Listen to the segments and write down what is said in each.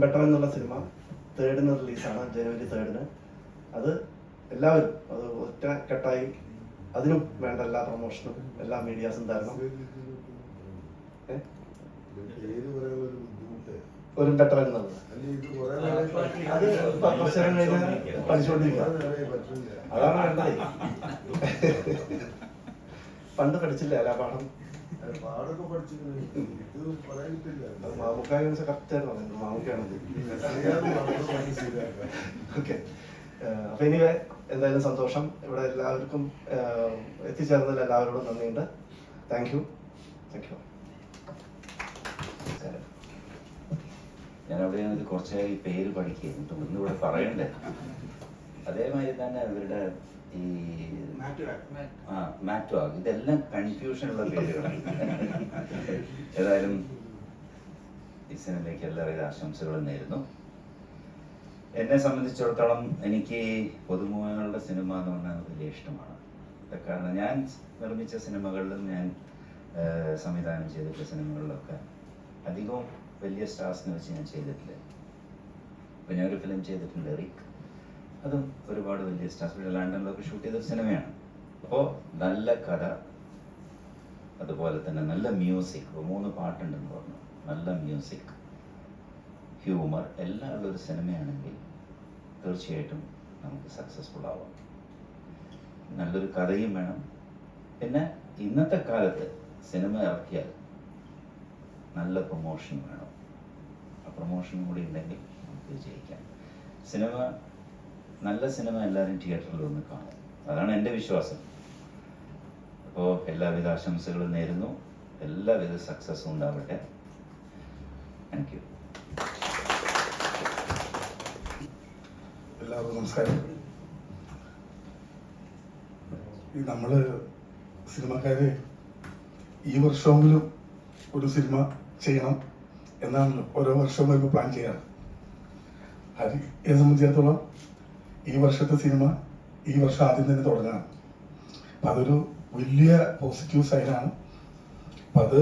Better എന്നുള്ള cinema 3rd റിലീസാണ്, January 3rd. അത് എല്ലാവരും അത് ഒറ്റ കെട്ടായി അതിനും വേണ്ട എല്ലാ പ്രൊമോഷനും എല്ലാ മീഡിയാസും തരണം. ഒരു ബെറ്റർ എന്നുള്ളത് അത് പ്രശ്നം കഴിഞ്ഞാൽ പഠിച്ചുകൊണ്ടിരിക്കുക, അതാണ് വേണ്ടത്. പണ്ട് പഠിച്ചില്ല അല്ല പാഠം, മാമുക്കായ കറക്റ്റായിട്ട് പറയുന്നത് മാമുക്കാണത്. ഓക്കെ, അപ്പൊ ഇനി എന്തായാലും സന്തോഷം. ഇവിടെ എല്ലാവർക്കും എത്തിച്ചേർന്നതിൽ എല്ലാവരോടും നന്ദിയുണ്ട്. Thank you. ഞാൻ അവിടെയാണ് ഇത് കുറച്ചായി പേര് പഠിക്കുക ഇന്നിവിടെ പറയണ്ടേ. അതേമാതിരി തന്നെ അവരുടെ ഈ മാറ്റുവാഗ് ഇതെല്ലാം കൺഫ്യൂഷനുള്ള പേരുകളാണ്. ഏതായാലും ഈ സിനിമയ്ക്ക് എല്ലാവിധ ആശംസകളും നേരുന്നു. എന്നെ സംബന്ധിച്ചിടത്തോളം എനിക്ക് പുതുമുഖങ്ങളുടെ സിനിമ എന്ന് പറഞ്ഞാൽ വലിയ ഇഷ്ടമാണ്. കാരണം ഞാൻ നിർമ്മിച്ച സിനിമകളിലും ഞാൻ സംവിധാനം ചെയ്തിട്ടുള്ള സിനിമകളിലൊക്കെ അധികവും വലിയ സ്റ്റാർസിനെ വെച്ച് ഞാൻ ചെയ്തിട്ടില്ല. ഇപ്പം ഞാനൊരു ഫിലിം ചെയ്തിട്ടുണ്ട് റിക്, അതും ഒരുപാട് വലിയ സ്റ്റാർസ് ലണ്ടനിലൊക്കെ ഷൂട്ട് ചെയ്ത സിനിമയാണ്. അപ്പോൾ നല്ല കഥ, അതുപോലെ തന്നെ നല്ല മ്യൂസിക്, 3 പാട്ടുണ്ടെന്ന് പറഞ്ഞു, നല്ല മ്യൂസിക്, ഹ്യൂമർ എല്ലാം ഉള്ളൊരു സിനിമയാണെങ്കിൽ തീർച്ചയായിട്ടും നമുക്ക് സക്സസ്ഫുൾ ആവാം. നല്ലൊരു കഥയും വേണം. പിന്നെ ഇന്നത്തെ കാലത്ത് സിനിമ ഇറക്കിയാൽ നല്ല പ്രൊമോഷൻ വേണം. ആ പ്രൊമോഷനും കൂടി ഉണ്ടെങ്കിൽ നമുക്ക് വിജയിക്കാം. നല്ല സിനിമ എല്ലാവരും തിയേറ്ററിൽ വന്ന് കാണും, അതാണ് എൻ്റെ വിശ്വാസം. അപ്പോൾ എല്ലാവിധ ആശംസകളും നേരുന്നു, എല്ലാവിധ സക്സസ്സും ഉണ്ടാവട്ടെ. Thank you. എല്ലാവർക്കും നമസ്കാരം. നമ്മള് സിനിമക്കാര് ഈ വർഷമെങ്കിലും ഒരു സിനിമ ചെയ്യണം എന്നാണല്ലോ ഓരോ വർഷവും വരുമ്പോൾ പ്ലാൻ ചെയ്യാറ്. ഹരിയെ സംബന്ധിച്ചിടത്തോളം ഈ വർഷത്തെ സിനിമ ഈ വർഷം ആദ്യം തന്നെ തുടങ്ങണം. അപ്പം അതൊരു വലിയ പോസിറ്റീവ് സൈനാണ്. അപ്പം അത്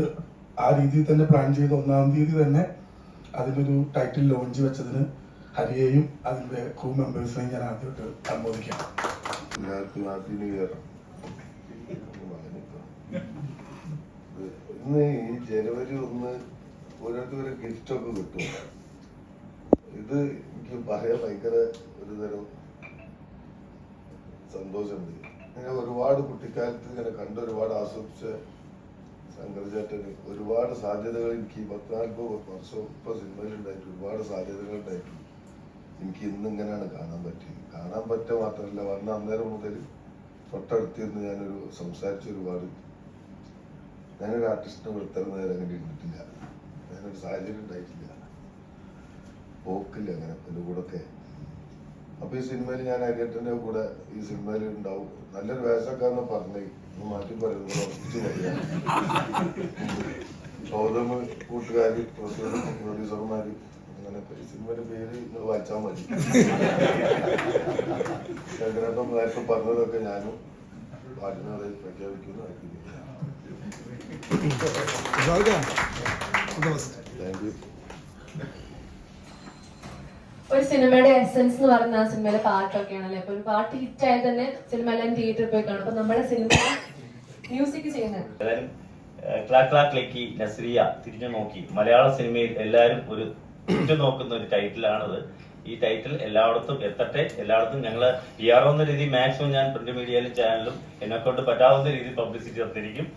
ആ രീതിയിൽ തന്നെ പ്ലാൻ ചെയ്ത് 1-ാം തീയതി തന്നെ അതിനൊരു ടൈറ്റിൽ ലോഞ്ച് വെച്ചതിന് ഹരിയെയും അതിൻ്റെ ക്രൂ മെമ്പേഴ്സിനെയും ഞാൻ ആദ്യമായിട്ട് അനുമോദിക്കാം. ഇന്ന് ഈ January 1 ഓരോരുത്തരും ഗിഫ്റ്റൊക്കെ കിട്ടും. ഇത് എനിക്ക് പറയാൻ ഭയങ്കര ഒരു തരം സന്തോഷമുണ്ട്. ഇങ്ങനെ ഒരുപാട് കുട്ടിക്കാലത്ത് ഇങ്ങനെ കണ്ട് ഒരുപാട് ആസ്വദിച്ച ശങ്കർചേട്ടന് ഒരുപാട് സാധ്യതകൾ എനിക്ക് 14 വർഷം ഇപ്പൊ സിനിമയിൽ ഉണ്ടായിട്ട് ഒരുപാട് സാധ്യതകൾ ഉണ്ടായിട്ട് എനിക്ക് ഇന്നിങ്ങനെയാണ് കാണാൻ പറ്റുക മാത്രമല്ല വന്ന അന്നേരം മുതൽ തൊട്ടടുത്തിരുന്ന് ഞാനൊരു സംസാരിച്ച ഞാനൊരു ആർട്ടിസ്റ്റിനെ ഇത്രയും നേരം അങ്ങനെ ഇരുന്നിട്ടില്ല. ഞാനൊരു സാഹചര്യം ഉണ്ടായിട്ടില്ല, പോക്കില്ല അങ്ങനെ എൻ്റെ കൂടെ ഒക്കെ. അപ്പൊ ഈ സിനിമയിൽ ഞാൻ ഹരിയേട്ടൻ്റെ കൂടെ ഈ സിനിമയിൽ ഉണ്ടാവും. നല്ലൊരു വേഷക്കാരനെ പറഞ്ഞേ മാറ്റി പറയുന്നത് ഉറപ്പിച്ച് പറയാം. ഗൗതമ് കൂട്ടുകാര് പ്രൊഡ്യൂസർമാര് അങ്ങനെ ഈ സിനിമയുടെ പേര് നിങ്ങൾ വായിച്ചാൽ മതി. ശങ്കരേട്ടൻ നേരത്തെ പറഞ്ഞതൊക്കെ ഞാനും പാട്ടിനത് പ്രഖ്യാപിക്കുന്നു. Thank you. ഒരു സിനിമയുടെ എസെൻസ് എന്ന് പറയുന്ന ആ സിനിമയിലെ പാട്ടൊക്കെയാണല്ലേ. അപ്പൊ ഒരു പാട്ട് ഹിറ്റ് ആയാൽ തന്നെ സിനിമ എല്ലാം തിയേറ്ററിൽ പോയി കാണും. അപ്പൊ നമ്മുടെ സിനിമ മ്യൂസിക് ചെയ്യുന്നത് ക്ലാക്ലാക്ലേക്ക് നസ്രിയ തിരിഞ്ഞു നോക്കി മലയാള സിനിമയിൽ എല്ലാവരും ഒരു നോക്കുന്ന ഒരു ടൈറ്റിലാണത്. ഈ ടൈറ്റിൽ എല്ലായിടത്തും എത്തട്ടെ. എല്ലായിടത്തും ഞങ്ങള് ചെയ്യാറുന്ന രീതി മാക്സിമം ഞാൻ പ്രിന്റ് മീഡിയയിലും ചാനലും എന്നെ കൊണ്ട് പറ്റാവുന്ന രീതിയിൽ പബ്ലിസിറ്റി നടത്തിയിരിക്കും.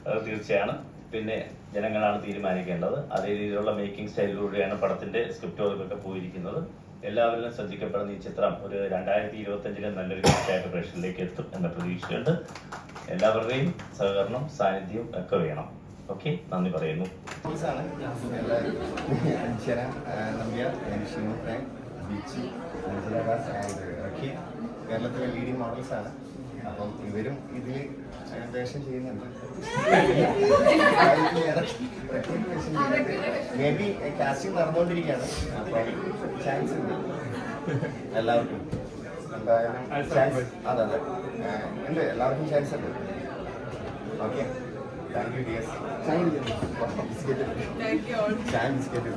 അത് തീർച്ചയാണ്. പിന്നെ ജനങ്ങളാണ് തീരുമാനിക്കേണ്ടത്. അതേ രീതിയിലുള്ള മേക്കിംഗ് സ്റ്റൈലിലൂടെയാണ് പടത്തിന്റെ സ്ക്രിപ്റ്റ് വർക്കൊക്കെ പോയിരിക്കുന്നത്. എല്ലാവരിലും ശ്രദ്ധിക്കപ്പെടുന്ന ഈ ചിത്രം ഒരു 2025 നല്ലൊരു ഹിറ്റായിട്ട് പ്രേക്ഷകരിലേക്ക് എത്തും എന്ന പ്രതീക്ഷയുണ്ട്. എല്ലാവരുടെയും സഹകരണം സാന്നിധ്യവും ഒക്കെ വേണം. ഓക്കെ, നന്ദി പറയുന്നു. കേരളത്തിലെ ലീഡിംഗ് മോഡൽസ് ആണ്. അപ്പം ഇവരും ഇതിൽ വേഷം ചെയ്യുന്നുണ്ട്. മേ ബി കാസ്റ്റിംഗ് നടന്നുകൊണ്ടിരിക്കുകയാണ്. അപ്പം ചാൻസ് ഉണ്ട് എല്ലാവർക്കും. എന്തായാലും ചാൻസ് അതെ ഉണ്ട്, എല്ലാവർക്കും ചാൻസ് ഉണ്ട്. Okay, thank you dears. ചാൻ ബിസ്ക്കറ്റ്